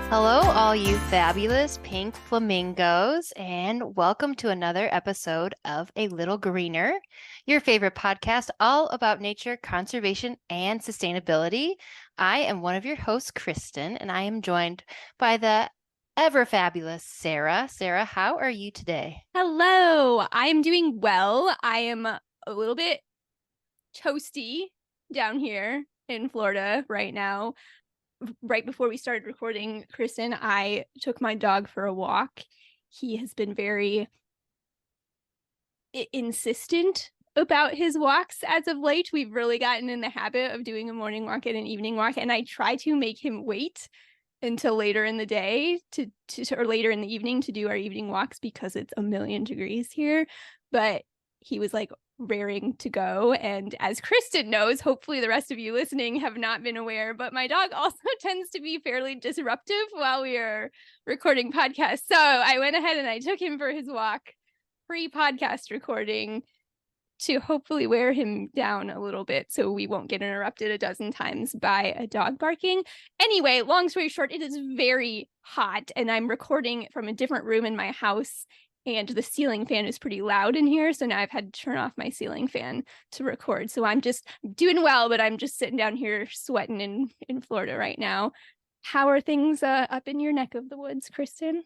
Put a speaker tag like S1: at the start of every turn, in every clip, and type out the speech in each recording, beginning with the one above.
S1: Hello, all you fabulous pink flamingos, and welcome to another episode of A Little Greener, your favorite podcast all about nature, conservation, and sustainability. I am one of your hosts, Kristen, and I am joined by the ever fabulous Sarah. Sarah, how are you today?
S2: Hello, I am doing well. I am a little bit toasty down here in Florida right now. Right before we started recording, Kristen, I took my dog for a walk. He has been very insistent about his walks as of late. We've really gotten in the habit of doing a morning walk and an evening walk, and I try to make him wait until later in the day or later in the evening to do our evening walks because it's a million degrees here. But he was like raring to go. And as Kristen knows, hopefully the rest of you listening have not been aware, but my dog also tends to be fairly disruptive while we are recording podcasts. So I went ahead and I took him for his walk pre-podcast recording to hopefully wear him down a little bit so we won't get interrupted a dozen times by a dog barking. Anyway, long story short, it is very hot and I'm recording from a different room in my house and the ceiling fan is pretty loud in here. So now I've had to turn off my ceiling fan to record. So I'm just doing well, but I'm just sitting down here sweating in Florida right now. How are things up in your neck of the woods, Kristen?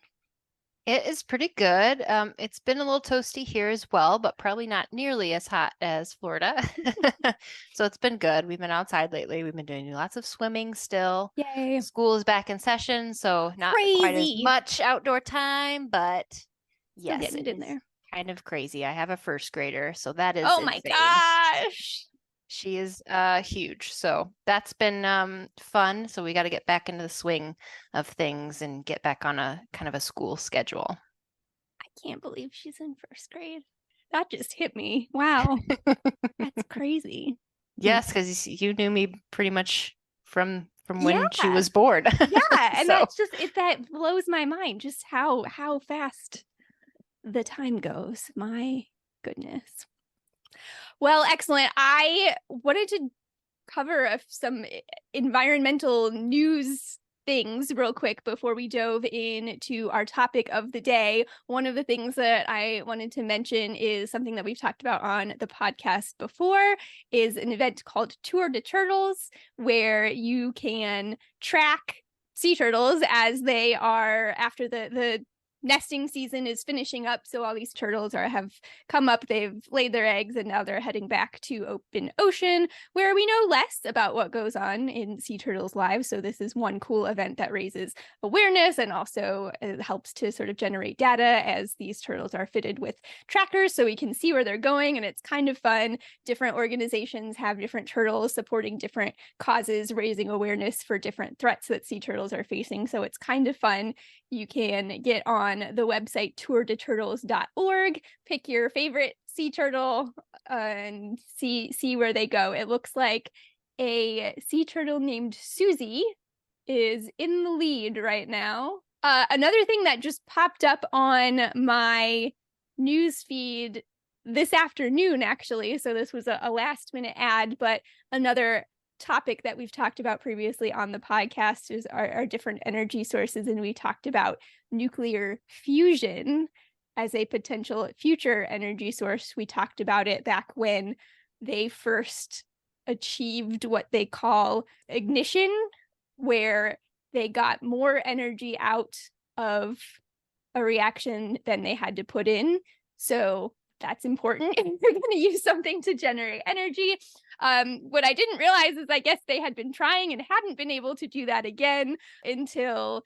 S1: It is pretty good. It's been a little toasty here as well, but probably not nearly as hot as Florida. So it's been good. We've been outside lately. We've been doing lots of swimming still.
S2: Yay.
S1: School is back in session, so not quite as
S2: Crazy.
S1: much outdoor time, but
S2: Still
S1: yes,
S2: getting
S1: it
S2: it in
S1: is
S2: there.
S1: kind of crazy. I have a first grader, so that is
S2: Oh my
S1: insane.
S2: gosh.
S1: She is huge. So that's been fun. So we got to get back into the swing of things and get back on a kind of a school schedule.
S2: I can't believe she's in first grade. That just hit me. Wow. That's crazy.
S1: Yes, because you knew me pretty much from when she
S2: Yeah.
S1: was born.
S2: Yeah. And
S1: So
S2: that's just that blows my mind, just how fast the time goes. My goodness. Well, excellent. I wanted to cover some environmental news things real quick before we dove into our topic of the day. One of the things that I wanted to mention is something that we've talked about on the podcast before is an event called Tour de Turtles, where you can track sea turtles as they are after the nesting season is finishing up. So all these turtles have come up, they've laid their eggs, and now they're heading back to open ocean where we know less about what goes on in sea turtles' lives. So this is one cool event that raises awareness and also helps to sort of generate data as these turtles are fitted with trackers so we can see where they're going. And it's kind of fun. Different organizations have different turtles supporting different causes, raising awareness for different threats that sea turtles are facing. So it's kind of fun. You can get on the website tourdeturtles.org, pick your favorite sea turtle and see where they go. It looks like a sea turtle named Susie is in the lead right now. Another thing that just popped up on my news feed this afternoon, actually, so this was a last minute ad, but another topic that we've talked about previously on the podcast is our different energy sources, and we talked about nuclear fusion as a potential future energy source. We talked about it back when they first achieved what they call ignition, where they got more energy out of a reaction than they had to put in. So that's important if you're going to use something to generate energy. What I didn't realize is I guess they had been trying and hadn't been able to do that again until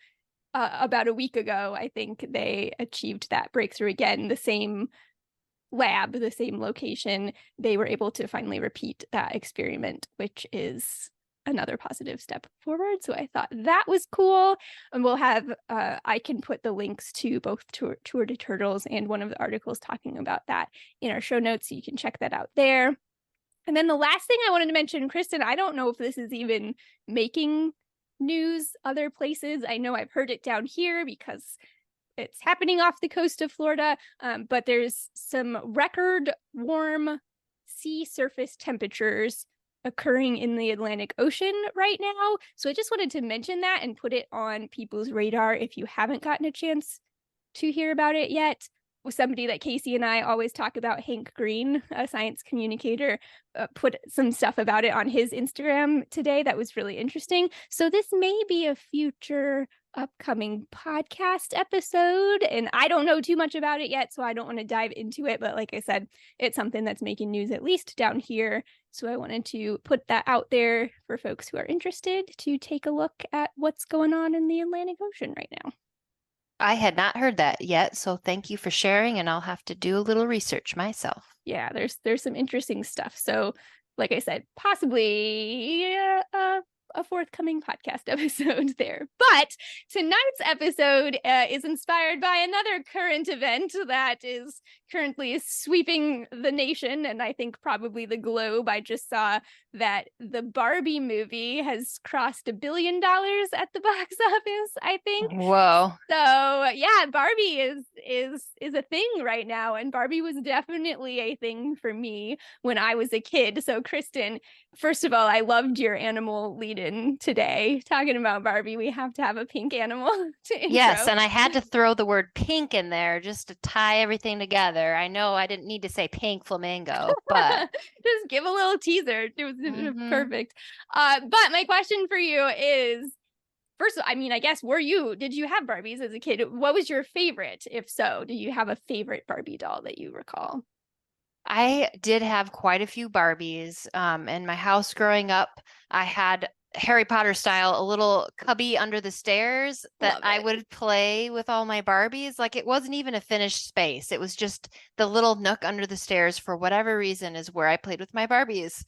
S2: about a week ago. I think they achieved that breakthrough again. The same lab, the same location, they were able to finally repeat that experiment, which is another positive step forward. So I thought that was cool. And we'll have, I can put the links to both Tour de Turtles and one of the articles talking about that in our show notes. So you can check that out there. And then the last thing I wanted to mention, Kristen, I don't know if this is even making news other places. I know I've heard it down here because it's happening off the coast of Florida, but there's some record warm sea surface temperatures occurring in the Atlantic Ocean right now. So I just wanted to mention that and put it on people's radar if you haven't gotten a chance to hear about it yet. With somebody that Casey and I always talk about, Hank Green, a science communicator, put some stuff about it on his Instagram today that was really interesting. So this may be a future upcoming podcast episode, and I don't know too much about it yet, so I don't want to dive into it, but like I said, it's something that's making news, at least down here. So I wanted to put that out there for folks who are interested to take a look at what's going on in the Atlantic Ocean right now.
S1: I had not heard that yet, so thank you for sharing, and I'll have to do a little research myself.
S2: Yeah, there's some interesting stuff. So, like I said, possibly a forthcoming podcast episode there. But tonight's episode is inspired by another current event that is currently sweeping the nation and I think probably the globe. I just saw that the Barbie movie has crossed $1 billion at the box office, I think.
S1: Whoa.
S2: So yeah, Barbie is a thing right now, and Barbie was definitely a thing for me when I was a kid. So Kristen, first of all, I loved your animal lead-in today. Talking about Barbie, we have to have a pink animal to intro.
S1: Yes, and I had to throw the word pink in there just to tie everything together. I know I didn't need to say pink flamingo, but
S2: just give a little teaser. It was perfect. But my question for you is, first, I mean, I guess, did you have Barbies as a kid? What was your favorite? If so, do you have a favorite Barbie doll that you recall?
S1: I did have quite a few Barbies. In my house growing up, I had Harry Potter style, a little cubby under the stairs that I would play with all my Barbies. Like it wasn't even a finished space. It was just the little nook under the stairs for whatever reason is where I played with my Barbies.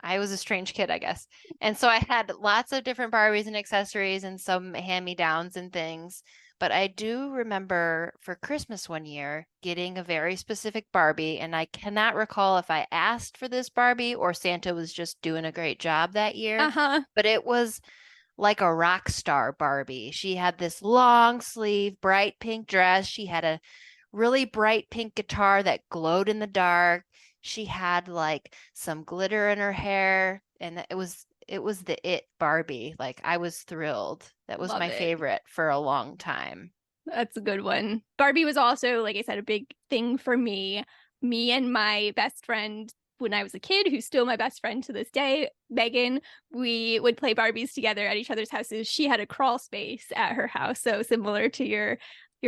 S1: I was a strange kid, I guess. And so I had lots of different Barbies and accessories and some hand-me-downs and things. But I do remember for Christmas one year getting a very specific Barbie, and I cannot recall if I asked for this Barbie or Santa was just doing a great job that year. But it was like a rock star Barbie. She had this long sleeve, bright pink dress. She had a really bright pink guitar that glowed in the dark. She had like some glitter in her hair, and it was the it Barbie. Like I was thrilled. That was my favorite for a long time.
S2: That's a good one. Barbie was also, like I said, a big thing for me. Me and my best friend when I was a kid, who's still my best friend to this day, Megan, we would play Barbies together at each other's houses. She had a crawl space at her house, so similar to your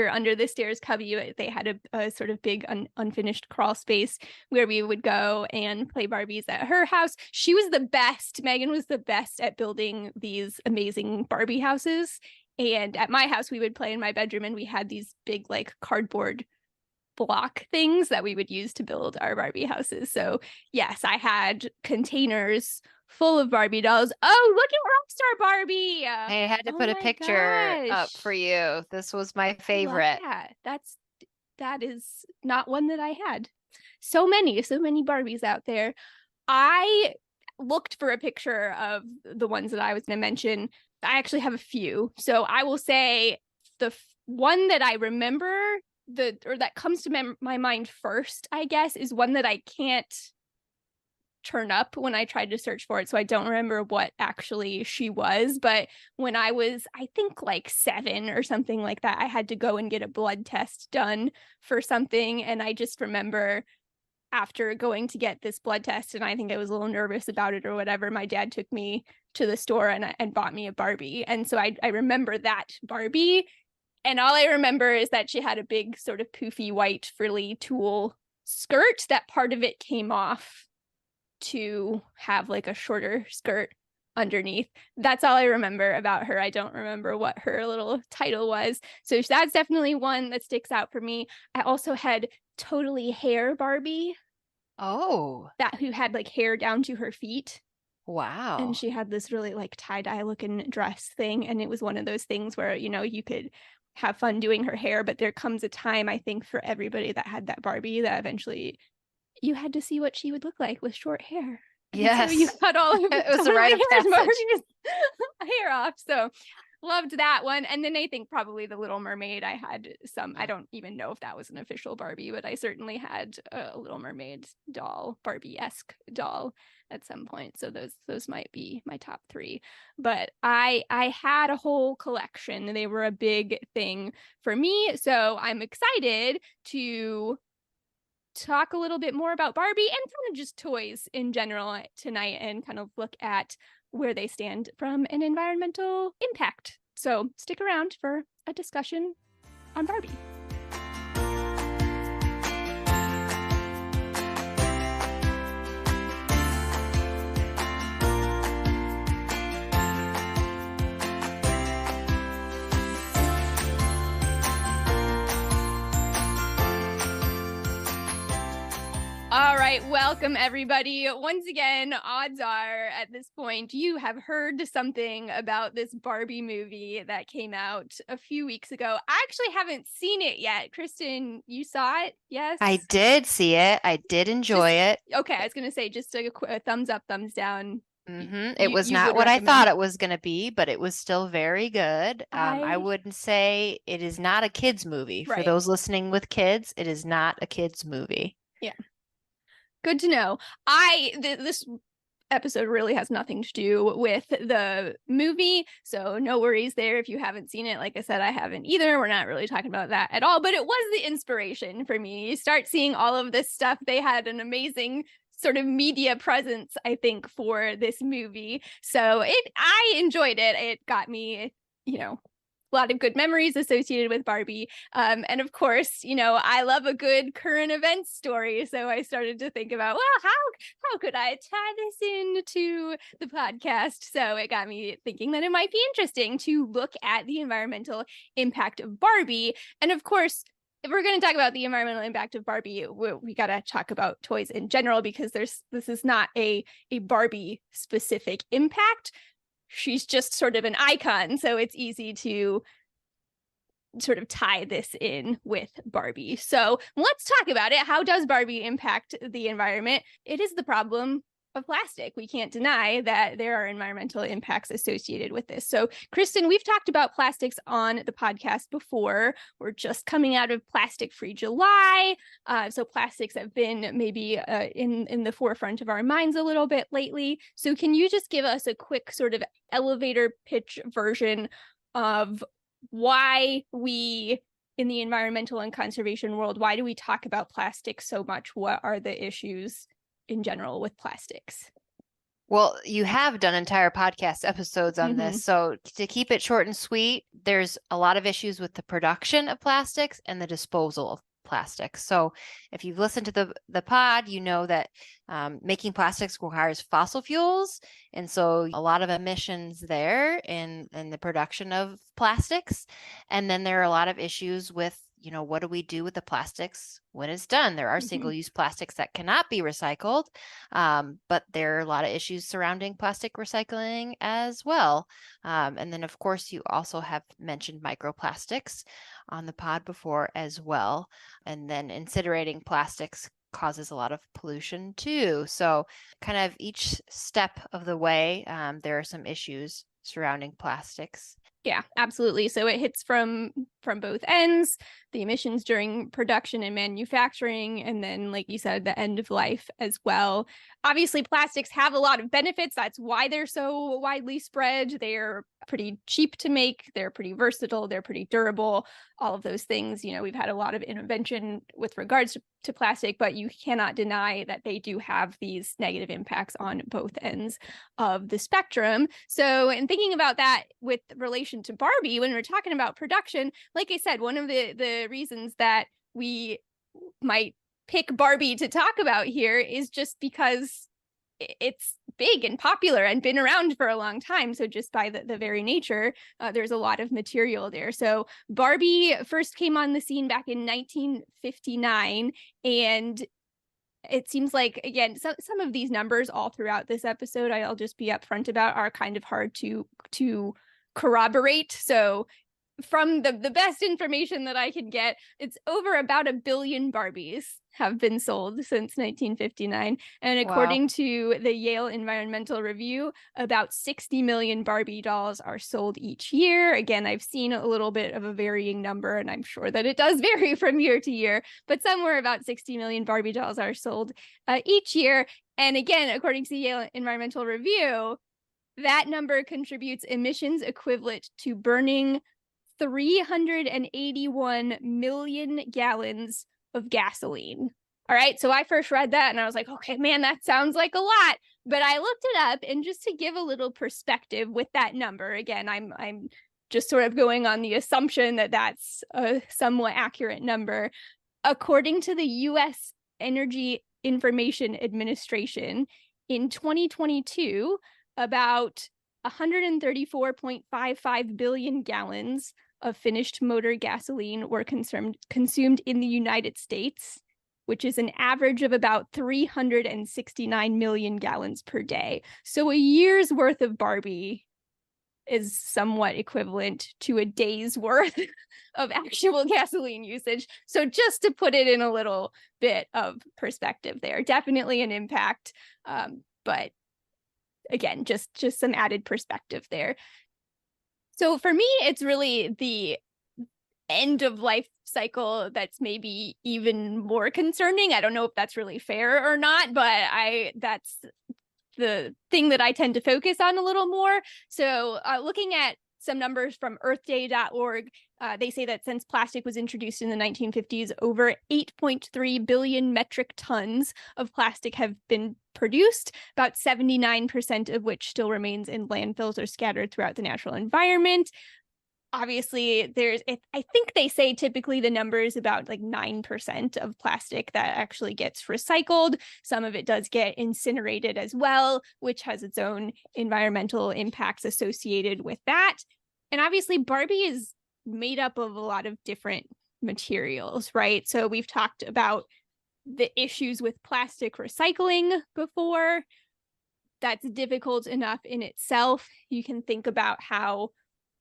S2: under the stairs cubby. They had a sort of big unfinished crawl space where we would go and play Barbies at her house. She was the best. Megan was the best at building these amazing Barbie houses. And at my house, we would play in my bedroom, and we had these big like cardboard block things that we would use to build our Barbie houses. So yes, I had containers full of Barbie dolls. Oh, look at Rockstar Barbie.
S1: I had to put a picture up for you. This was my favorite.
S2: Yeah, that is not one that I had. So many Barbies out there. I looked for a picture of the ones that I was going to mention. I actually have a few. So I will say the one that I remember that comes to my mind first, I guess, is one that I can't turn up when I tried to search for it, so I don't remember what actually she was. But when I was, I think like 7 or something like that, I had to go and get a blood test done for something, and I just remember after going to get this blood test, and I think I was a little nervous about it or whatever, my dad took me to the store and bought me a Barbie. And so I remember that Barbie, and all I remember is that she had a big sort of poofy white frilly tulle skirt that part of it came off to have like a shorter skirt underneath. That's all I remember about her. I don't remember what her little title was. So that's definitely one that sticks out for me. I also had Totally Hair Barbie.
S1: Oh.
S2: Who had like hair down to her feet.
S1: Wow.
S2: And she had this really like tie-dye looking dress thing. And it was one of those things where, you could have fun doing her hair, but there comes a time, I think, for everybody that had that Barbie that eventually you had to see what she would look like with short hair.
S1: Yes.
S2: So you cut all of
S1: it was the rite of passage.
S2: hair off. So loved that one. And then I think probably The Little Mermaid. I had some, I don't even know if that was an official Barbie, but I certainly had a Little Mermaid doll, Barbie-esque doll at some point. So those might be my top three. But I had a whole collection. They were a big thing for me. So I'm excited to talk a little bit more about Barbie and kind of just toys in general tonight, and kind of look at where they stand from an environmental impact. So stick around for a discussion on Barbie. All right, welcome everybody. Once again, odds are at this point you have heard something about this Barbie movie that came out a few weeks ago. I actually haven't seen it yet. Kristen, you saw it? Yes?
S1: I did see it. I did enjoy it.
S2: Okay, I was going to say just a thumbs up, thumbs down.
S1: It was not what I thought it was going to be, but it was still very good. I wouldn't say it is not a kids movie. For those listening with kids, it is not a kids movie.
S2: Yeah. Good to know. This episode really has nothing to do with the movie, so no worries there if you haven't seen it. Like I said, I haven't either. We're not really talking about that at all, but it was the inspiration for me. You start seeing all of this stuff. They had an amazing sort of media presence, I think, for this movie. So I enjoyed it. It got me, a lot of good memories associated with Barbie. And of course, I love a good current events story. So I started to think about, well, how could I tie this into the podcast? So it got me thinking that it might be interesting to look at the environmental impact of Barbie. And of course, if we're going to talk about the environmental impact of Barbie, we got to talk about toys in general, because this is not a Barbie specific impact. She's just sort of an icon, so it's easy to sort of tie this in with Barbie. So let's talk about it. How does Barbie impact the environment? It is the problem of plastic. We can't deny that there are environmental impacts associated with this. So, Kristen, we've talked about plastics on the podcast before. We're just coming out of Plastic Free July. So plastics have been maybe in the forefront of our minds a little bit lately. So can you just give us a quick sort of elevator pitch version of why we, in the environmental and conservation world, why do we talk about plastics so much? What are the issues in general with plastics?
S1: Well, you have done entire podcast episodes on this. So to keep it short and sweet, there's a lot of issues with the production of plastics and the disposal of plastics. So if you've listened to the pod, you know that making plastics requires fossil fuels. And so a lot of emissions there in the production of plastics. And then there are a lot of issues with, what do we do with the plastics when it's done? There are single-use plastics that cannot be recycled, but there are a lot of issues surrounding plastic recycling as well. And then, of course, you also have mentioned microplastics on the pod before as well. And then incinerating plastics causes a lot of pollution too. So kind of each step of the way, there are some issues surrounding plastics.
S2: Yeah, absolutely. So it hits from both ends, the emissions during production and manufacturing, and then, like you said, the end of life as well. Obviously, plastics have a lot of benefits. That's why they're so widely spread. They're pretty cheap to make. They're pretty versatile. They're pretty durable. All of those things. We've had a lot of invention with regards to plastic, but you cannot deny that they do have these negative impacts on both ends of the spectrum. So, in thinking about that with relation to Barbie, when we're talking about production, like I said, one of the reasons that we might pick Barbie to talk about here is just because it's big and popular and been around for a long time. So just by the very nature, there's a lot of material there. So Barbie first came on the scene back in 1959, and it seems like, again, some of these numbers all throughout this episode, I'll just be upfront about, are kind of hard to corroborate. So from the best information that I can get, it's over about 1 billion Barbies have been sold since 1959. And
S1: Wow.
S2: according to the Yale Environmental Review, about 60 million Barbie dolls are sold each year. Again, I've seen a little bit of a varying number, and I'm sure that it does vary from year to year, but somewhere about 60 million Barbie dolls are sold each year. And again, according to the Yale Environmental Review, that number contributes emissions equivalent to burning 381 million gallons of gasoline. All right. So I first read that and I was like, okay, man, that sounds like a lot. But I looked it up, and just to give a little perspective with that number, again, I'm just sort of going on the assumption that that's a somewhat accurate number. According to the US Energy Information Administration, in 2022, about 134.55 billion gallons of finished motor gasoline were consumed in the United States, which is an average of about 369 million gallons per day. So a year's worth of Barbie is somewhat equivalent to a day's worth of actual gasoline usage. So just to put it in a little bit of perspective there, definitely an impact. But again, just some added perspective there. So for me, it's really the end of life cycle that's maybe even more concerning. I don't know if that's really fair or not, but that's the thing that I tend to focus on a little more. So looking at some numbers from earthday.org, they say that since plastic was introduced in the 1950s, over 8.3 billion metric tons of plastic have been produced, about 79% of which still remains in landfills or scattered throughout the natural environment. Obviously, I think they say typically the number is about like 9% of plastic that actually gets recycled. Some of it does get incinerated as well, which has its own environmental impacts associated with that. And obviously, Barbie is made up of a lot of different materials, right? So we've talked about the issues with plastic recycling before. That's difficult enough in itself. You can think about how,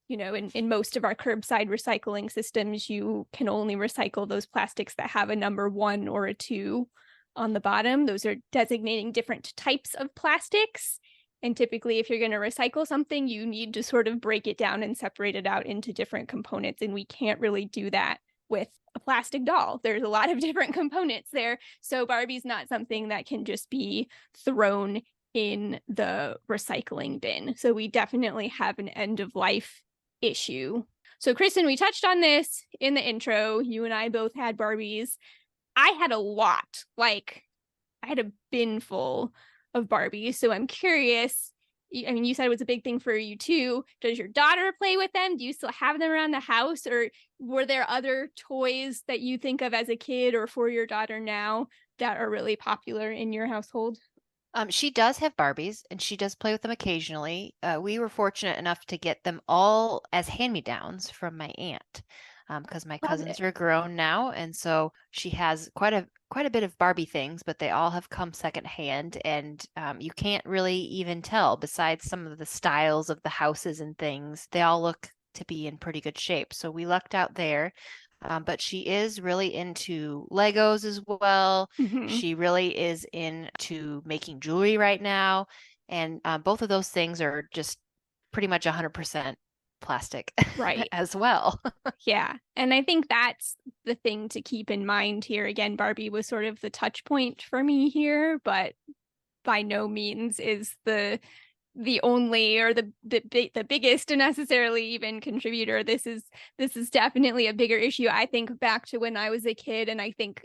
S2: in most of our curbside recycling systems, you can only recycle those plastics that have a number 1 or a 2 on the bottom. Those are designating different types of plastics. And typically, if you're going to recycle something, you need to sort of break it down and separate it out into different components. And we can't really do that with a plastic doll. There's a lot of different components there. So Barbie's not something that can just be thrown in the recycling bin. So we definitely have an end of life issue. So Kristen, we touched on this in the intro. You and I both had Barbies. I had a lot. Like, I had a bin full of Barbies. So I'm curious. I mean, you said it was a big thing for you too. Does your daughter play with them? Do you still have them around the house? Or were there other toys that you think of as a kid or for your daughter now that are really popular in your household?
S1: She does have Barbies and she does play with them occasionally. We were fortunate enough to get them all as hand-me-downs from my aunt because my
S2: Love
S1: cousins
S2: it.
S1: are grown now, and so she has quite a bit of Barbie things, but they all have come secondhand, and you can't really even tell. Besides some of the styles of the houses and things, they all look to be in pretty good shape. So we lucked out there. But she is really into Legos as well.
S2: Mm-hmm.
S1: She really is into making jewelry right now. And both of those things are just pretty much 100% plastic
S2: Right.
S1: as well.
S2: Yeah. And I think that's the thing to keep in mind here. Again, Barbie was sort of the touch point for me here, but by no means is the only or the biggest necessarily even contributor. This is definitely a bigger issue. I think back to when I was a kid, and I think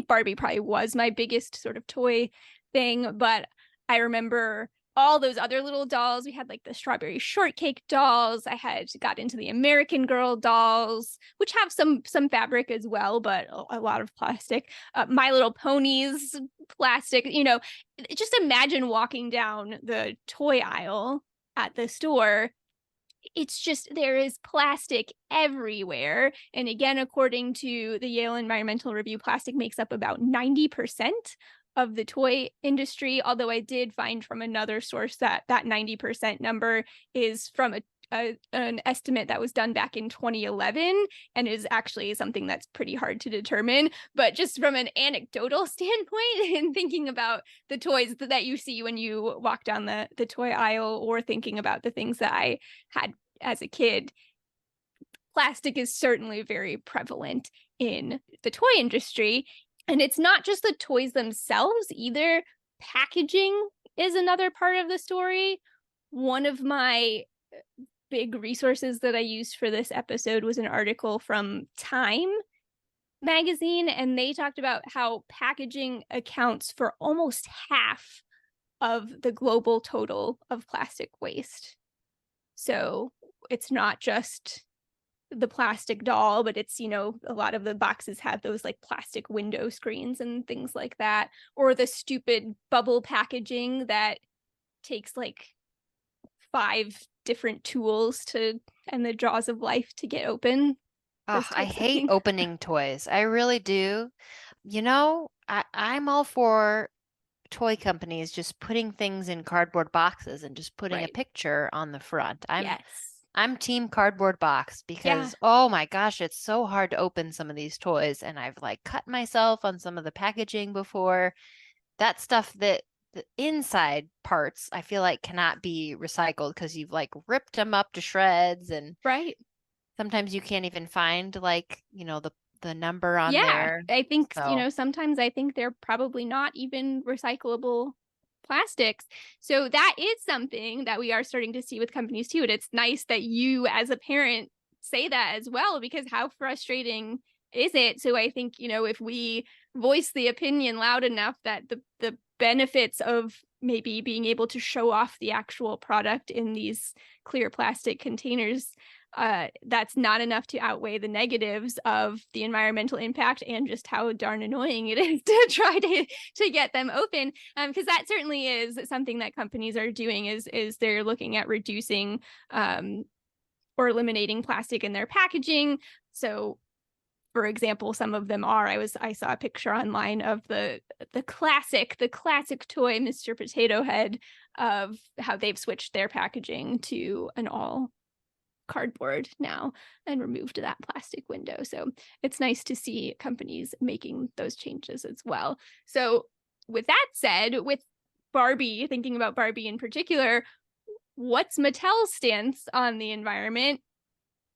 S2: Barbie probably was my biggest sort of toy thing, but I remember all those other little dolls. We had like the strawberry shortcake dolls. I had got into the American Girl dolls, which have some fabric as well, but a lot of plastic. My Little Ponies, plastic. Just imagine walking down the toy aisle at the store. It's just, there is plastic everywhere. And again, according to the Yale Environmental Review, plastic makes up about 90% of the toy industry, although I did find from another source that 90% number is from an estimate that was done back in 2011 and is actually something that's pretty hard to determine. But just from an anecdotal standpoint and thinking about the toys that you see when you walk down the toy aisle, or thinking about the things that I had as a kid, plastic is certainly very prevalent in the toy industry. And it's not just the toys themselves either. Packaging is another part of the story. One of my big resources that I used for this episode was an article from Time magazine, and they talked about how packaging accounts for almost half of the global total of plastic waste. So it's not just the plastic doll, but it's, you know, a lot of the boxes have those like plastic window screens and things like that, or the stupid bubble packaging that takes like 5 different tools to and the jaws of life to get open.
S1: Oh, I hate opening toys. I really do. You know, I'm all for toy companies just putting things in cardboard boxes and just putting a
S2: Right.
S1: picture on the front. I'm
S2: Yes.
S1: team cardboard box
S2: Yeah.
S1: because oh my gosh, it's so hard to open some of these toys, and I've like cut myself on some of the packaging before. That stuff that the inside parts I feel like cannot be recycled because you've like ripped them up to shreds, and
S2: Right.
S1: sometimes you can't even find like, you know, the number on
S2: Yeah.
S1: there.
S2: I think, you
S1: So,
S2: know, sometimes I think they're probably not even recyclable plastics. So that is something that we are starting to see with companies too. And it's nice that you as a parent say that as well, because how frustrating is it? So I think, you know, if we voice the opinion loud enough that the benefits of maybe being able to show off the actual product in these clear plastic containers, that's not enough to outweigh the negatives of the environmental impact and just how darn annoying it is to try to get them open. Because that certainly is something that companies are doing, is they're looking at reducing or eliminating plastic in their packaging. So for example, some of them are. I saw a picture online of the classic toy Mr. Potato Head, of how they've switched their packaging to an all cardboard now and removed that plastic window. So it's nice to see companies making those changes as well. So with that said, with Barbie, thinking about Barbie in particular, what's Mattel's stance on the environment?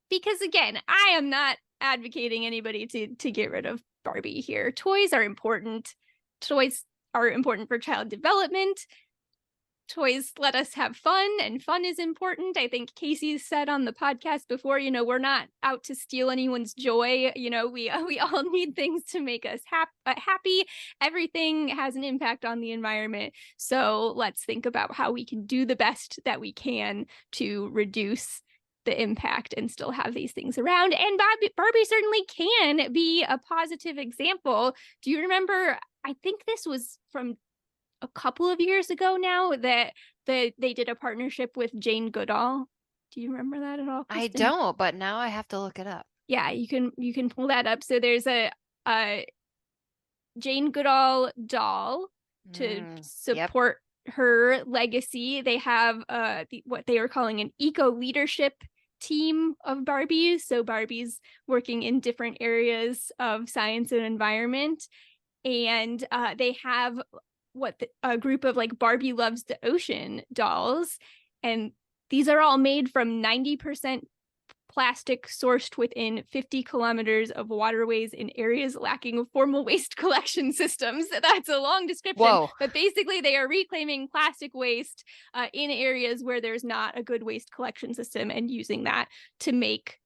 S2: Because again, I am not advocating anybody to get rid of Barbie here. Toys are important. Toys are important for child development. Toys let us have fun, and fun is important. I think Casey said on the podcast before, you know, we're not out to steal anyone's joy. You know, we all need things to make us happy. Everything has an impact on the environment. So let's think about how we can do the best that we can to reduce the impact and still have these things around. And Barbie certainly can be a positive example. Do you remember? I think this was from a couple of years ago now that they did a partnership with Jane Goodall. Do you remember that at all,
S1: I
S2: Kristen?
S1: don't, but now I have to look it up.
S2: Yeah, you can pull that up. So there's a Jane Goodall doll to support her legacy. They have what they are calling an eco leadership team of Barbies. So Barbies working in different areas of science and environment. And they have a group of like Barbie Loves the Ocean dolls. And these are all made from 90% plastic sourced within 50 kilometers of waterways in areas lacking formal waste collection systems. That's a long description.
S1: Whoa.
S2: But basically they are reclaiming plastic waste in areas where there's not a good waste collection system, and using that to make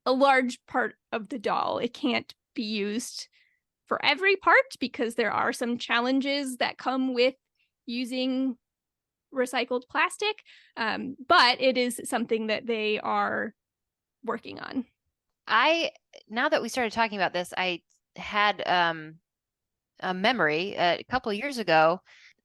S2: a large part of the doll. It can't be used for every part because there are some challenges that come with using recycled plastic, but it is something that they are working on.
S1: Now that we started talking about this, I had a memory a couple of years ago.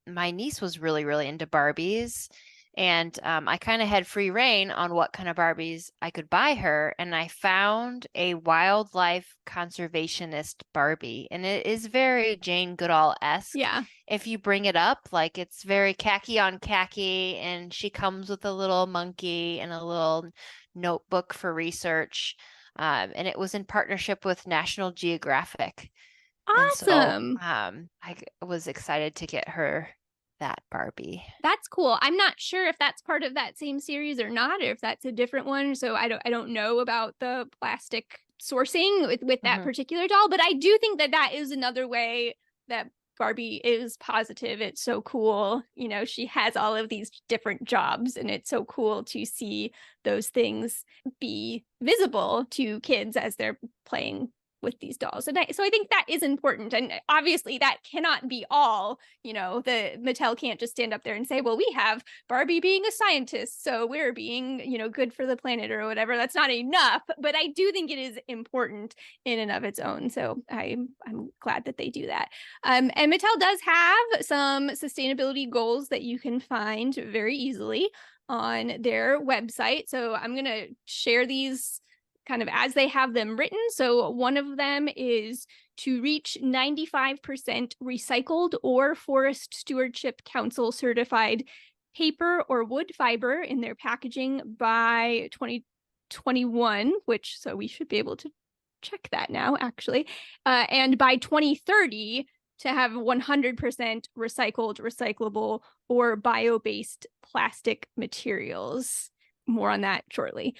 S1: My niece was really, really into Barbies, And I kind of had free reign on what kind of Barbies I could buy her. And I found a wildlife conservationist Barbie. And it is very Jane Goodall-esque.
S2: Yeah.
S1: If you bring it up, like it's very khaki on khaki. And she comes with a little monkey and a little notebook for research. And it was in partnership with National Geographic. And so
S2: Awesome.
S1: I was excited to get her that Barbie.
S2: That's cool. I'm not sure if that's part of that same series or not, or if that's a different one. So I don't know about the plastic sourcing with that
S1: Mhm.
S2: particular doll, but I do think that that is another way that Barbie is positive. It's so cool. You know, she has all of these different jobs, and it's so cool to see those things be visible to kids as they're playing with these dolls. And so I think that is important. And obviously that cannot be all, you know, the Mattel can't just stand up there and say, well, we have Barbie being a scientist, so we're being, you know, good for the planet or whatever. That's not enough. But I do think it is important in and of its own. So I'm glad that they do that. And Mattel does have some sustainability goals that you can find very easily on their website. So I'm going to share these kind of as they have them written. So one of them is to reach 95% recycled or Forest Stewardship Council certified paper or wood fiber in their packaging by 2021, which so we should be able to check that now, actually. And by 2030, to have 100% recycled, recyclable, or bio-based plastic materials. More on that shortly.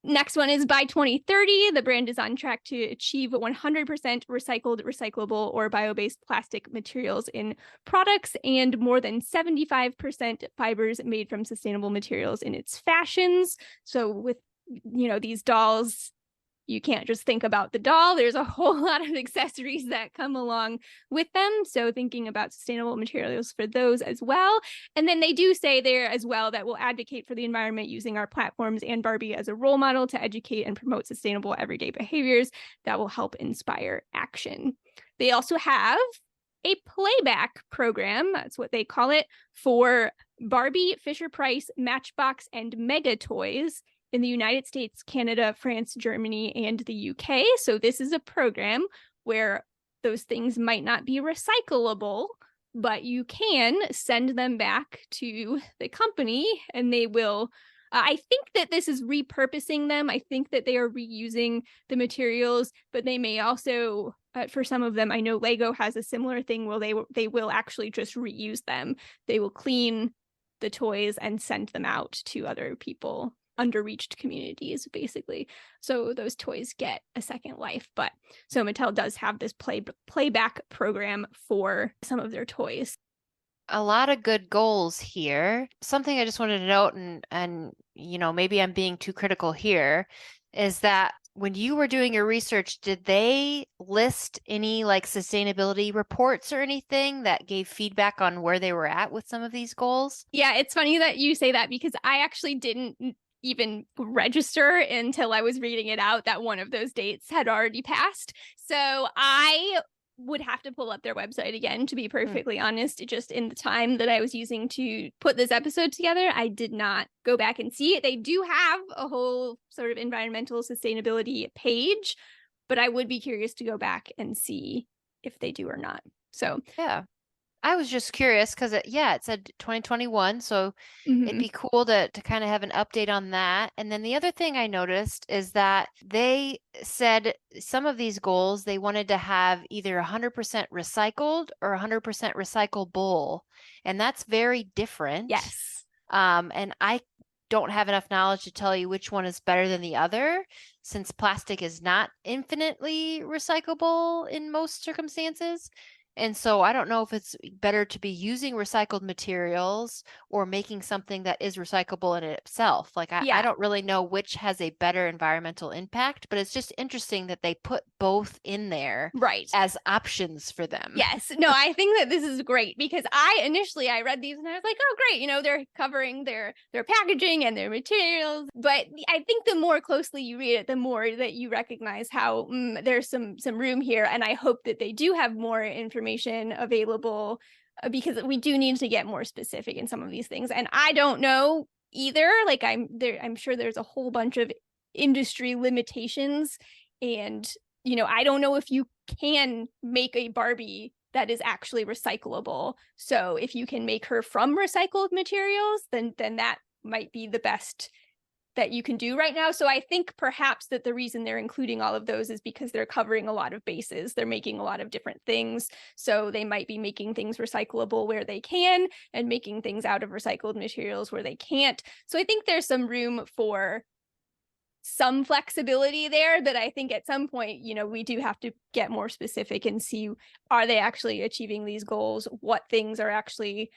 S2: Next one is by 2030, the brand is on track to achieve 100% recycled, recyclable, or bio-based plastic materials in products and more than 75% fibers made from sustainable materials in its fashions. So with, you know, these dolls, you can't just think about the doll. There's a whole lot of accessories that come along with them. So thinking about sustainable materials for those as well. And then they do say there as well that we'll advocate for the environment using our platforms and Barbie as a role model to educate and promote sustainable everyday behaviors that will help inspire action. They also have a playback program, that's what they call it, for Barbie, Fisher-Price, Matchbox, and Mega Toys in the United States, Canada, France, Germany, and the UK. So this is a program where those things might not be recyclable, but you can send them back to the company and they will. I think that this is repurposing them. I think that they are reusing the materials, but they may also, for some of them, I know Lego has a similar thing where they will actually just reuse them. They will clean the toys and send them out to other people, underreached communities, basically. So those toys get a second life. But so Mattel does have this playback program for some of their toys.
S1: A lot of good goals here. Something I just wanted to note, and you know, maybe I'm being too critical here, is that when you were doing your research, did they list any like sustainability reports or anything that gave feedback on where they were at with some of these goals?
S2: Yeah, it's funny that you say that because I actually didn't even register until I was reading it out that one of those dates had already passed. So I would have to pull up their website again, to be perfectly honest. Just in the time that I was using to put this episode together, I did not go back and see it. They do have a whole sort of environmental sustainability page, but I would be curious to go back and see if they do or not. So
S1: Yeah. I was just curious because it said 2021, so it'd
S2: mhm.
S1: be cool to kind of have an update on that. And then the other thing I noticed is that they said some of these goals they wanted to have either 100% recycled or 100% recyclable, and that's very different.
S2: Yes.
S1: And I don't have enough knowledge to tell you which one is better than the other, since plastic is not infinitely recyclable in most circumstances. And so I don't know if it's better to be using recycled materials or making something that is recyclable in itself. Like I
S2: Yeah.
S1: don't really know which has a better environmental impact, but it's just interesting that they put both in there
S2: Right.
S1: as options for them.
S2: Yes. No, I think that this is great because I read these and I was like, oh great, you know, they're covering their packaging and their materials. But I think the more closely you read it, the more that you recognize how there's some room here. And I hope that they do have more information available because we do need to get more specific in some of these things. And I don't know either. Like I'm sure there's a whole bunch of industry limitations, and I don't know if you can make a Barbie that is actually recyclable. So if you can make her from recycled materials, then that might be the best that you can do right now. So I think perhaps that the reason they're including all of those is because they're covering a lot of bases. They're making a lot of different things. So they might be making things recyclable where they can and making things out of recycled materials where they can't. So I think there's some room for some flexibility there, but I think at some point, we do have to get more specific and see, are they actually achieving these goals? What things are actually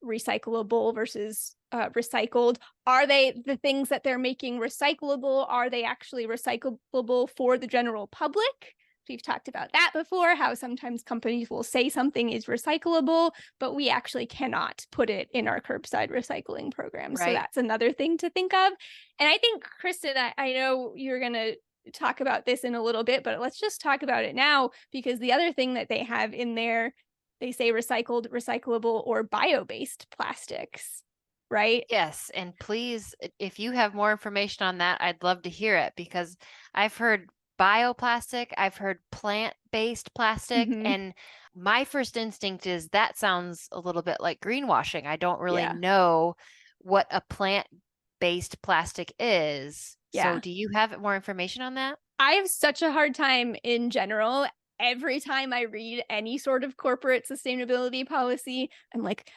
S2: recyclable versus recycled? Are they, the things that they're making recyclable, are they actually recyclable for the general public? We've talked about that before, how sometimes companies will say something is recyclable, but we actually cannot put it in our curbside recycling program.
S1: Right.
S2: So that's another thing to think of. And I think, Kristen, I know you're going to talk about this in a little bit, but let's just talk about it now, because the other thing that they have in there, they say recycled, recyclable, or bio-based plastics, right?
S1: Yes. And please, if you have more information on that, I'd love to hear it, because I've heard bioplastic, I've heard plant-based plastic,
S2: Mm-hmm.
S1: and my first instinct is that sounds a little bit like greenwashing. I don't really
S2: Yeah.
S1: know what a plant-based plastic is. So
S2: Yeah.
S1: do you have more information on that?
S2: I have such a hard time in general. Every time I read any sort of corporate sustainability policy, I'm like,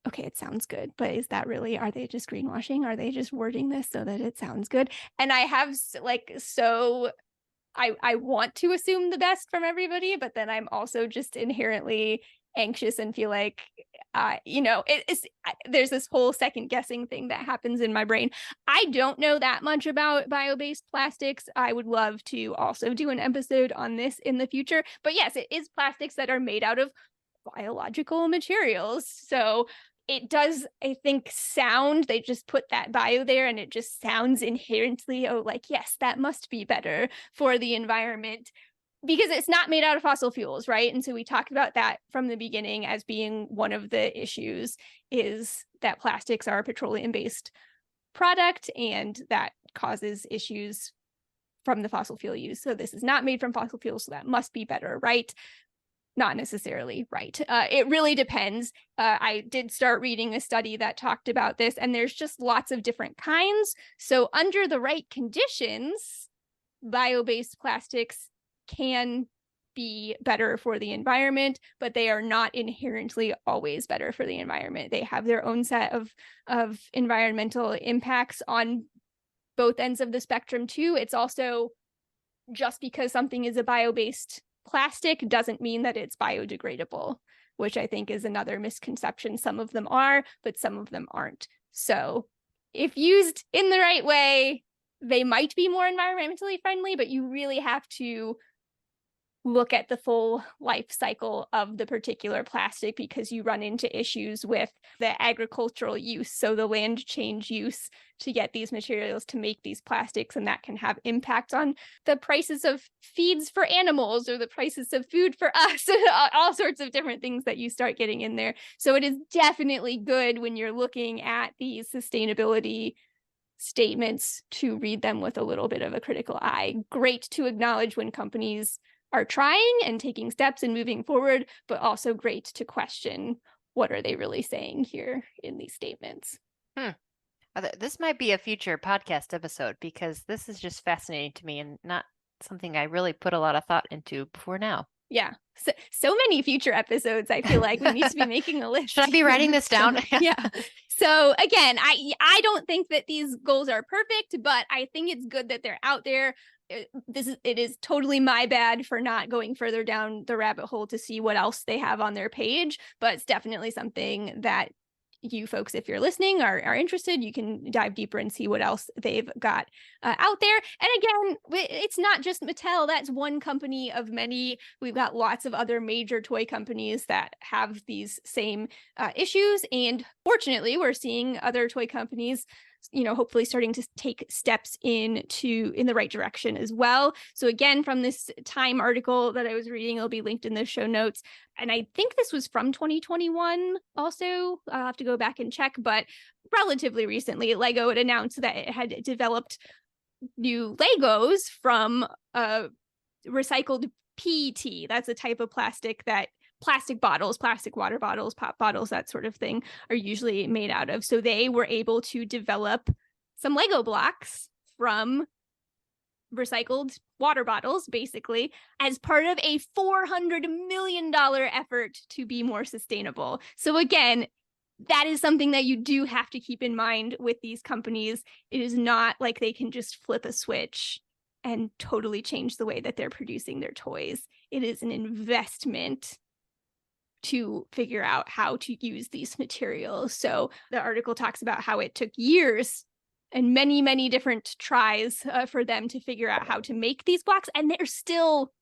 S2: okay, it sounds good, but is that really, are they just greenwashing? Are they just wording this so that it sounds good? And I have I want to assume the best from everybody, but then I'm also just inherently anxious and feel like, there's this whole second guessing thing that happens in my brain. I don't know that much about bio-based plastics. I would love to also do an episode on this in the future. But yes, it is plastics that are made out of biological materials. So it does, I think, they just put that bio there and it just sounds inherently, yes, that must be better for the environment, because it's not made out of fossil fuels, right? And so we talked about that from the beginning as being one of the issues, is that plastics are a petroleum-based product and that causes issues from the fossil fuel use. So this is not made from fossil fuels, so that must be better, right? Not necessarily right. It really depends. I did start reading a study that talked about this, and there's just lots of different kinds. So under the right conditions, bio-based plastics can be better for the environment, but they are not inherently always better for the environment. They have their own set of environmental impacts on both ends of the spectrum too. It's also, just because something is a bio-based plastic doesn't mean that it's biodegradable, which I think is another misconception. Some of them are, but some of them aren't. So if used in the right way, they might be more environmentally friendly, but you really have to look at the full life cycle of the particular plastic, because you run into issues with the agricultural use, so the land change use to get these materials to make these plastics, and that can have impact on the prices of feeds for animals or the prices of food for us, all sorts of different things that you start getting in there. So it is definitely good when you're looking at these sustainability statements to read them with a little bit of a critical eye. Great to acknowledge when companies are trying and taking steps and moving forward, but also great to question, what are they really saying here in these statements?
S1: This might be a future podcast episode, because this is just fascinating to me and not something I really put a lot of thought into before now.
S2: Yeah. So many future episodes. I feel like we need to be making a list.
S1: Should I be writing this down?
S2: Yeah. So again, I don't think that these goals are perfect, but I think it's good that they're out there. It is totally my bad for not going further down the rabbit hole to see what else they have on their page, but it's definitely something that you folks, if you're listening, are interested, you can dive deeper and see what else they've got out there. And again, it's not just Mattel. That's one company of many. We've got lots of other major toy companies that have these same issues. And fortunately, we're seeing other toy companies hopefully starting to take steps in the right direction as well. So again, from this Time article that I was reading, it'll be linked in the show notes. And I think this was from 2021 also. I'll have to go back and check, but relatively recently, Lego had announced that it had developed new Legos from recycled PET. That's a type of plastic that plastic bottles, plastic water bottles, pop bottles, that sort of thing are usually made out of. So they were able to develop some Lego blocks from recycled water bottles, basically, as part of a $400 million effort to be more sustainable. So again, that is something that you do have to keep in mind with these companies. It is not like they can just flip a switch and totally change the way that they're producing their toys. It is an investment to figure out how to use these materials. So the article talks about how it took years and many, many different tries for them to figure out how to make these blocks. And they're still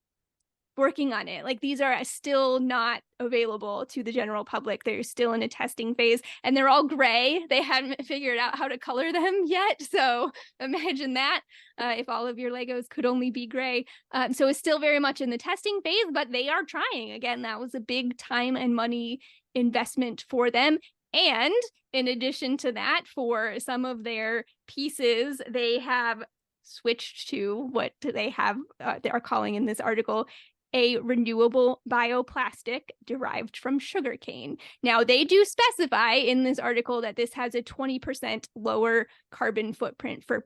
S2: working on it. Like, these are still not available to the general public. They're still in a testing phase, and they're all gray. They haven't figured out how to color them yet. So imagine that if all of your Legos could only be gray. So it's still very much in the testing phase, but they are trying. Again, that was a big time and money investment for them. And in addition to that, for some of their pieces, they have switched to what they are calling in this article a renewable bioplastic derived from sugarcane. Now, they do specify in this article that this has a 20% lower carbon footprint per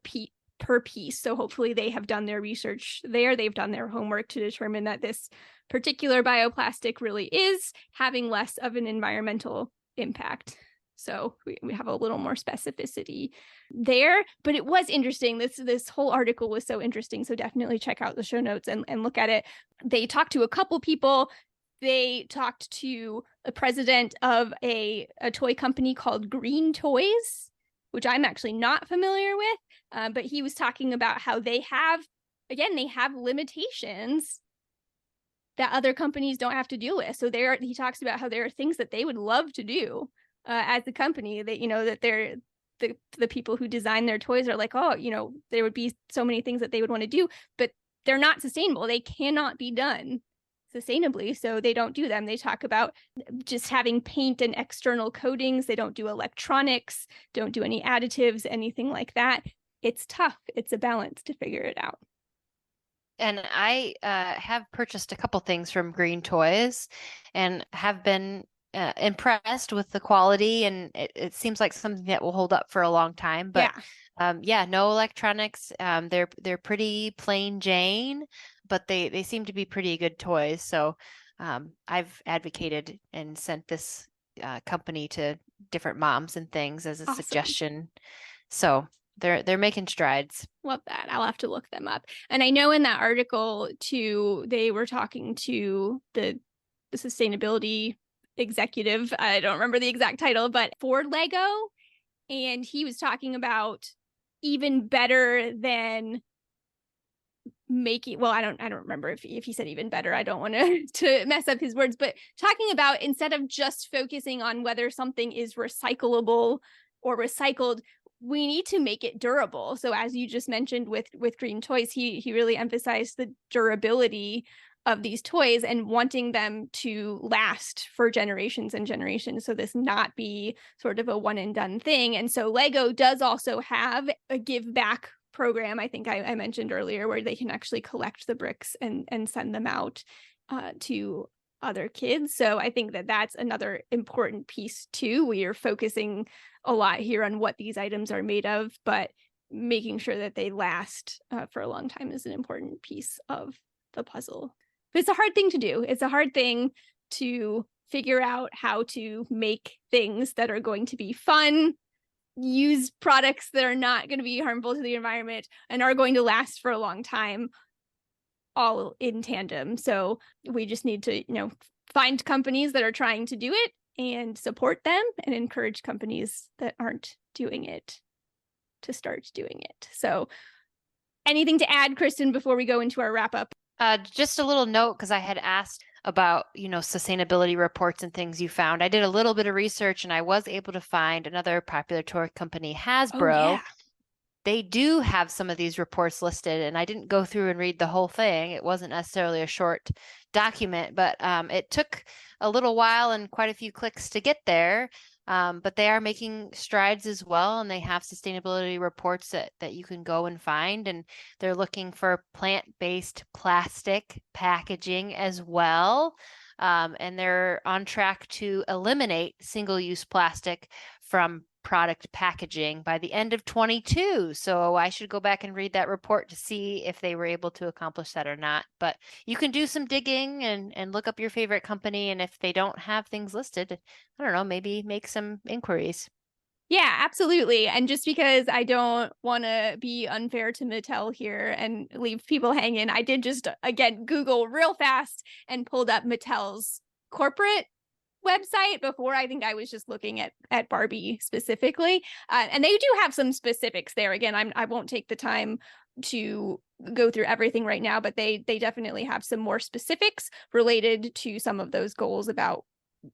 S2: piece. So hopefully they have done their research there. They've done their homework to determine that this particular bioplastic really is having less of an environmental impact. So we have a little more specificity there. But it was interesting. This whole article was so interesting. So definitely check out the show notes and look at it. They talked to a couple people. They talked to the president of a toy company called Green Toys, which I'm actually not familiar with. But he was talking about how they have limitations that other companies don't have to deal with. So he talks about how there are things that they would love to do as a company, that that they're the people who design their toys are like, oh, there would be so many things that they would want to do, but they're not sustainable. They cannot be done sustainably, so they don't do them. They talk about just having paint and external coatings. They don't do electronics, don't do any additives, anything like that. It's tough. It's a balance to figure it out.
S1: And I have purchased a couple things from Green Toys and have been impressed with the quality, and it seems like something that will hold up for a long time. But no electronics. They're pretty plain Jane, but they seem to be pretty good toys. So I've advocated and sent this company to different moms and things as a suggestion. So they're making strides.
S2: Love that. I'll have to look them up. And I know in that article too, they were talking to the sustainability executive. I don't remember the exact title, but for Lego. And he was talking about even better than making, well, I don't remember if he said even better. I don't want to mess up his words, but talking about, instead of just focusing on whether something is recyclable or recycled, we need to make it durable. So as you just mentioned with Green Toys, he really emphasized the durability of these toys and wanting them to last for generations and generations, so this not be sort of a one and done thing. And so Lego does also have a give back program, I think I mentioned earlier, where they can actually collect the bricks and send them out to other kids. So I think that that's another important piece too. We are focusing a lot here on what these items are made of, but making sure that they last for a long time is an important piece of the puzzle. But it's a hard thing to do. It's a hard thing to figure out how to make things that are going to be fun, use products that are not going to be harmful to the environment, and are going to last for a long time, all in tandem. So we just need to, find companies that are trying to do it and support them, and encourage companies that aren't doing it to start doing it. So anything to add, Kristen, before we go into our wrap up?
S1: Just a little note, because I had asked about, sustainability reports and things you found. I did a little bit of research and I was able to find another popular toy company,
S2: Oh,
S1: Hasbro.
S2: yeah.
S1: They do have some of these reports listed, and I didn't go through and read the whole thing. It wasn't necessarily a short document, but it took a little while and quite a few clicks to get there. But they are making strides as well, and they have sustainability reports that you can go and find. And they're looking for plant-based plastic packaging as well. And they're on track to eliminate single-use plastic from product packaging by the end of 22. So I should go back and read that report to see if they were able to accomplish that or not. But you can do some digging and look up your favorite company. And if they don't have things listed, I don't know, maybe make some inquiries.
S2: Yeah, absolutely. And just because I don't want to be unfair to Mattel here and leave people hanging, I did just, again, Google real fast and pulled up Mattel's corporate website before. I think I was just looking at Barbie specifically. And they do have some specifics there. Again, I won't take the time to go through everything right now, but they definitely have some more specifics related to some of those goals about,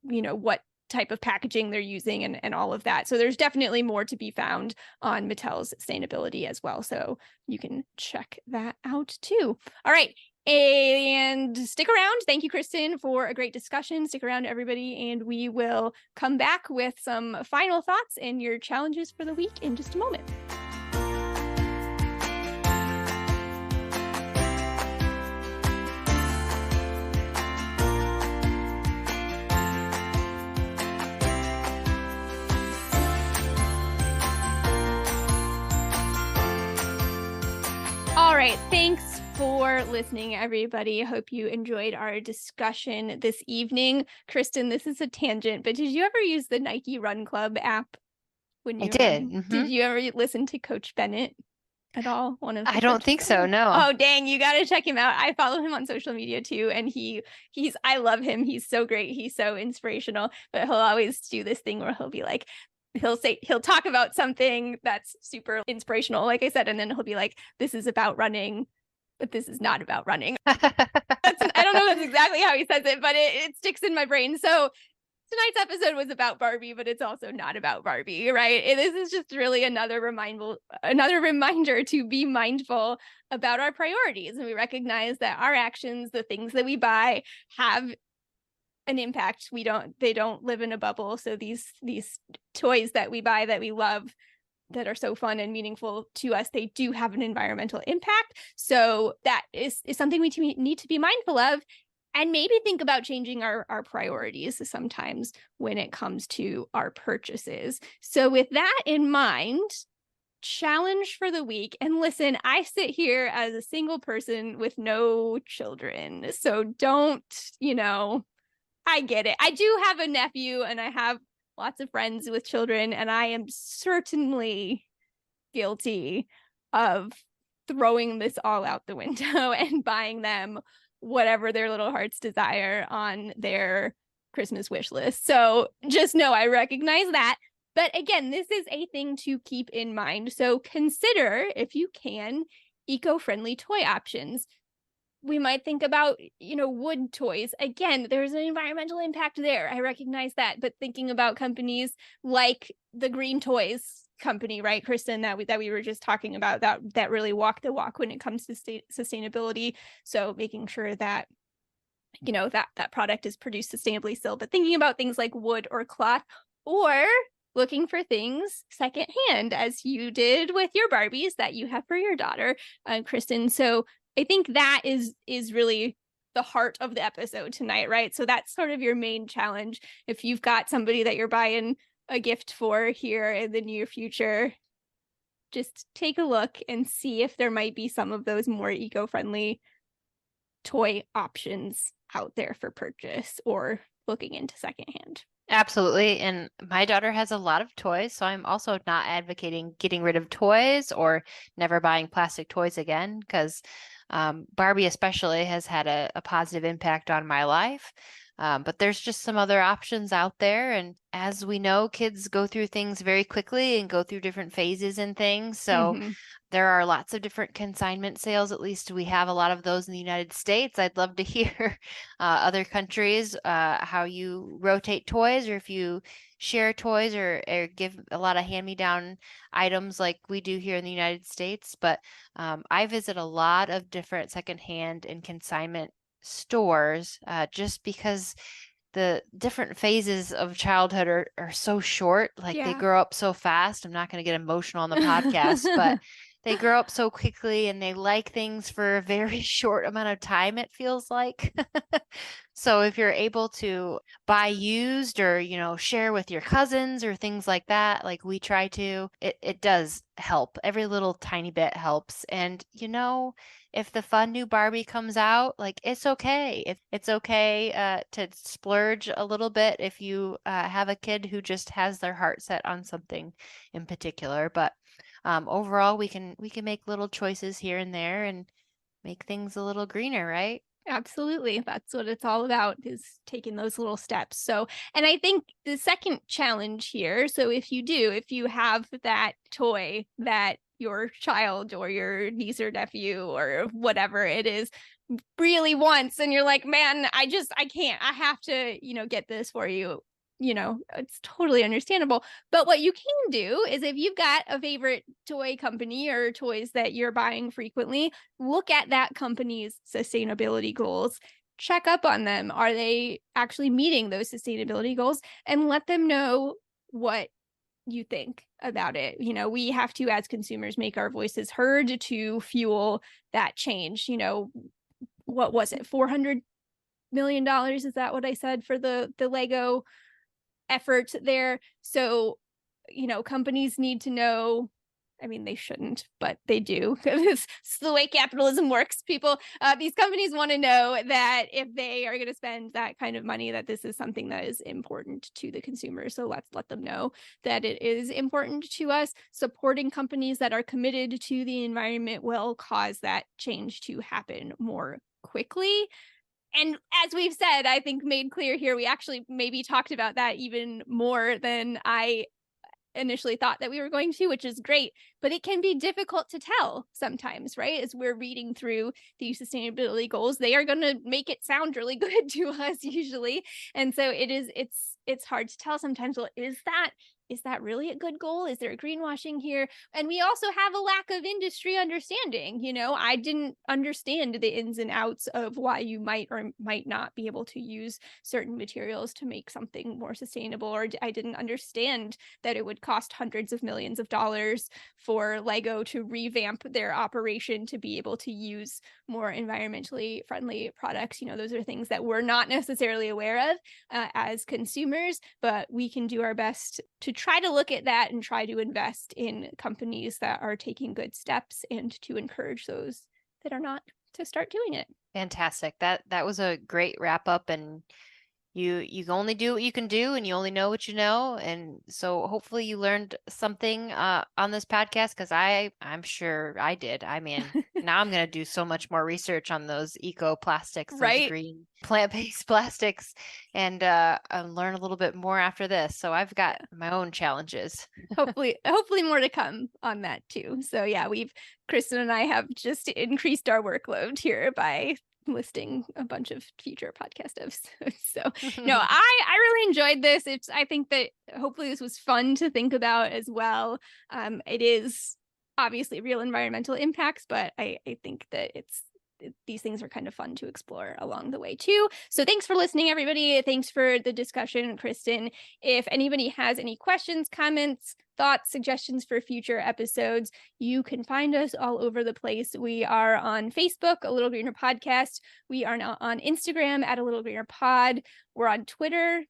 S2: what type of packaging they're using and all of that. So there's definitely more to be found on Mattel's sustainability as well. So you can check that out too. All right. And stick around. Thank you, Kristen, for a great discussion. Stick around, everybody, and we will come back with some final thoughts and your challenges for the week in just a moment. All right. Thanks for listening, everybody. Hope you enjoyed our discussion this evening. Kristen, this is a tangent, but did you ever use the Nike Run Club app when
S1: I
S2: you were?
S1: did.
S2: Did you ever listen to Coach Bennett at all? One of the
S1: I don't
S2: coaches
S1: think so. No.
S2: Oh, dang, you got to check him out. I follow him on social media too, and I love him. He's so great. He's so inspirational, but he'll always do this thing where he'll be like, he'll talk about something that's super inspirational, like I said, and then he'll be like, this is about running, but this is not about running. I don't know if that's exactly how he says it, but it sticks in my brain. So tonight's episode was about Barbie, but it's also not about Barbie, right? This is just really another reminder to be mindful about our priorities. And we recognize that our actions, the things that we buy, have an impact. They don't live in a bubble. So these toys that we buy that we love, that are so fun and meaningful to us, they do have an environmental impact. So that is something we need to be mindful of, and maybe think about changing our priorities sometimes when it comes to our purchases. So with that in mind, challenge for the week. And listen, I sit here as a single person with no children. So don't, I get it. I do have a nephew and I have lots of friends with children, and I am certainly guilty of throwing this all out the window and buying them whatever their little hearts desire on their Christmas wish list. So just know I recognize that. But again, this is a thing to keep in mind. So consider, if you can, eco-friendly toy options. We might think about, wood toys. Again, there's an environmental impact there. I recognize that. But thinking about companies like the Green Toys company, right, Kristen, that we were just talking about, that really walk the walk when it comes to sustainability. So making sure that, that product is produced sustainably still, but thinking about things like wood or cloth, or looking for things secondhand, as you did with your Barbies that you have for your daughter, Kristen. So I think that is really the heart of the episode tonight, right? So that's sort of your main challenge. If you've got somebody that you're buying a gift for here in the near future, just take a look and see if there might be some of those more eco-friendly toy options out there for purchase, or looking into secondhand.
S1: Absolutely. And my daughter has a lot of toys, so I'm also not advocating getting rid of toys or never buying plastic toys again, because Barbie especially has had a positive impact on my life. But there's just some other options out there. And as we know, kids go through things very quickly and go through different phases and things. So
S2: Mm-hmm.
S1: there are lots of different consignment sales. At least we have a lot of those in the United States. I'd love to hear other countries how you rotate toys, or if you share toys, or give a lot of hand-me-down items like we do here in the United States. But I visit a lot of different secondhand and consignment stores just because the different phases of childhood are so short. Like they
S2: Yeah.
S1: grow up so fast. I'm not going to get emotional on the podcast, but they grow up so quickly and they like things for a very short amount of time, it feels like. So if you're able to buy used, or, share with your cousins or things like that, like we try to, it does help. Every little tiny bit helps. And, if the fun new Barbie comes out, like it's okay. If it's okay to splurge a little bit if you have a kid who just has their heart set on something in particular. But overall, we can make little choices here and there and make things a little greener, right?
S2: Absolutely. That's what it's all about, is taking those little steps. So, and I think the second challenge here, so if you have that toy that your child or your niece or nephew or whatever it is really wants, and you're like, man, I can't, I have to, get this for you. It's totally understandable. But what you can do is, if you've got a favorite toy company or toys that you're buying frequently, look at that company's sustainability goals, check up on them. Are they actually meeting those sustainability goals? And let them know what you think about it. We have to, as consumers, make our voices heard to fuel that change. What was it? $400 million? Is that what I said for the Lego effort there? So, companies need to know. I mean, they shouldn't, but they do. It's the way capitalism works. These companies want to know that if they are going to spend that kind of money, that this is something that is important to the consumer. So let's let them know that it is important to us. Supporting companies that are committed to the environment will cause that change to happen more quickly. And as we've said, I think made clear here, we actually maybe talked about that even more than I initially thought that we were going to, which is great, but it can be difficult to tell sometimes, right? As we're reading through these sustainability goals, they are going to make it sound really good to us usually. And so it's hard to tell sometimes. Well, is that really a good goal? Is there a greenwashing here? And we also have a lack of industry understanding. I didn't understand the ins and outs of why you might or might not be able to use certain materials to make something more sustainable, or I didn't understand that it would cost hundreds of millions of dollars for Lego to revamp their operation to be able to use more environmentally friendly products. Those are things that we're not necessarily aware of as consumers, but we can do our best to try to look at that and try to invest in companies that are taking good steps, and to encourage those that are not to start doing it.
S1: Fantastic. That was a great wrap up. And you can only do what you can do, and you only know what you know. And so hopefully you learned something on this podcast, because I'm sure I did. I mean, now I'm going to do so much more research on those eco plastics, those
S2: Right.
S1: green plant-based plastics, and learn a little bit more after this. So I've got my own challenges.
S2: hopefully more to come on that too. So yeah, Kristen and I have just increased our workload here by listing a bunch of future podcast episodes. So no, I really enjoyed this. I think that hopefully this was fun to think about as well. It is obviously real environmental impacts, but I think that these things are kind of fun to explore along the way too. So thanks for listening, everybody. Thanks for the discussion, Kristen. If anybody has any questions, comments, thoughts, suggestions for future episodes, you can find us all over the place. We are on Facebook, A Little Greener Podcast. We are now on Instagram at A Little Greener Pod. We're on Twitter.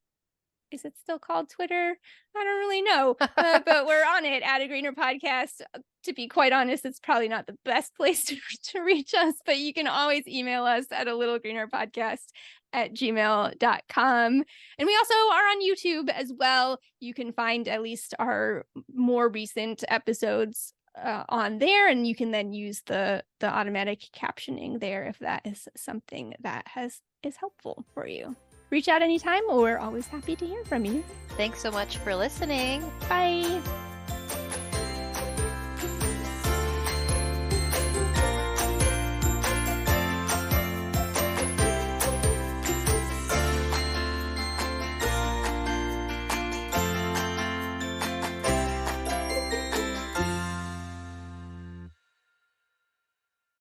S2: Is it still called Twitter? I don't really know, but we're on it at A Greener Podcast. To be quite honest, it's probably not the best place to reach us, but you can always email us at alittlegreenerpodcast@gmail.com. And we also are on YouTube as well. You can find at least our more recent episodes on there, and you can then use the automatic captioning there if that is something that is helpful for you. Reach out anytime. We're always happy to hear from you.
S1: Thanks so much for listening.
S2: Bye.